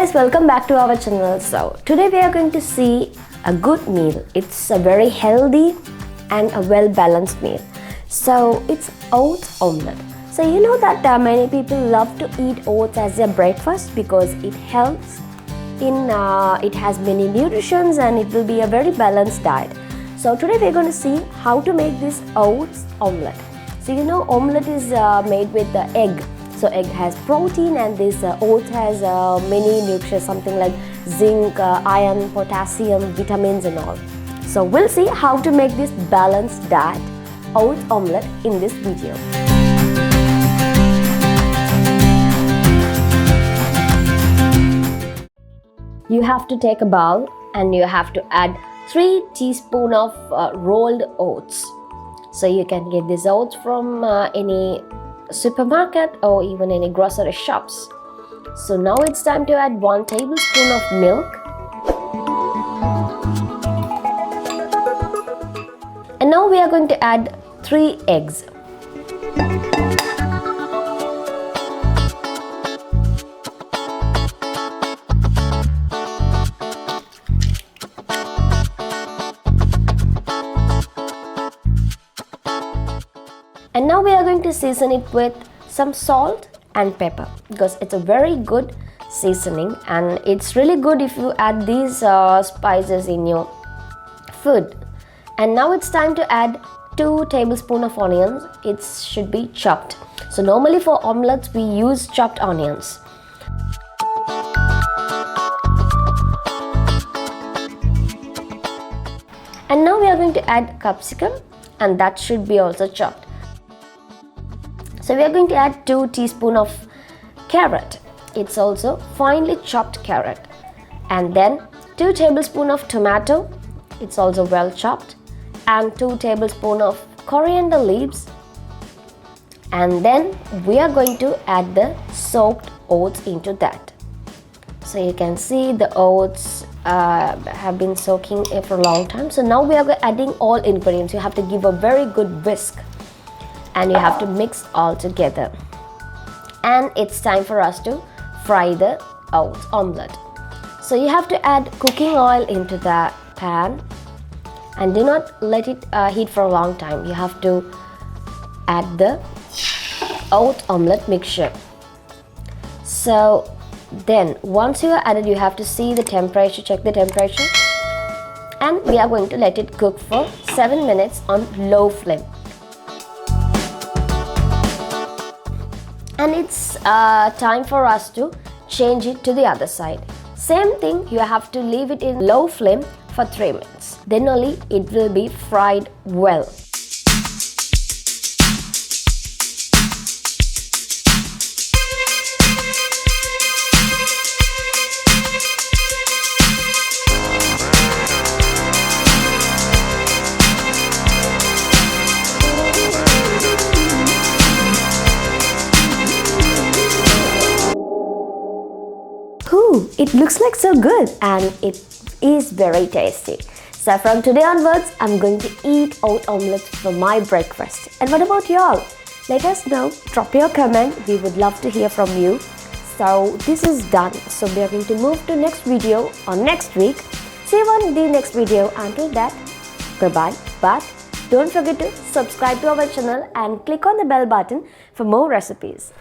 guys, welcome back to our channel. So today we are going to see a good meal. It's a very healthy and a well balanced meal. So it's oats omelette. So you know that many people love to eat oats as their breakfast because it helps in it has many nutrients and it will be a very balanced diet. So today we are going to see how to make this oats omelette. So you know omelette is made with the egg. So egg has protein and this oats has many nutrients, something like zinc, iron, potassium, vitamins and all. So we'll see how to make this balanced diet oats omelette in this video. You have to take a bowl and you have to add 3 teaspoons of rolled oats. So you can get these oats from any supermarket or even any grocery shops. So now it's time to add 1 tablespoon of milk. And now we are going to add 3 eggs. And now we are going to season it with some salt and pepper because it's a very good seasoning and it's really good if you add these spices in your food. And now it's time to add 2 tablespoons of onions. It should be chopped. So normally for omelettes we use chopped onions. And now we are going to add capsicum and that should be also chopped. So we are going to add 2 teaspoons of carrot. It's also finely chopped carrot. And then 2 tablespoons of tomato. It's also well chopped. And 2 tablespoons of coriander leaves. And then we are going to add the soaked oats into that. So you can see the oats have been soaking for a long time. So now we are adding all ingredients. You have to give a very good whisk. And you have to mix all together. And it's time for us to fry the oats omelette. So you have to add cooking oil into the pan and do not let it heat for a long time. You have to add the oat omelette mixture. So then once you are added, you have to see the temperature, check the temperature. And we are going to let it cook for 7 minutes on low flame. And it's time for us to change it to the other side. Same thing, you have to leave it in low flame for 3 minutes. Then only it will be fried well. It looks like so good and it is very tasty. So from today onwards, I'm going to eat oat omelette for my breakfast. And what about y'all? Let us know. Drop your comment. We would love to hear from you. So this is done. So we are going to move to next video on next week. See you on the next video. Until that, goodbye. But don't forget to subscribe to our channel and click on the bell button for more recipes.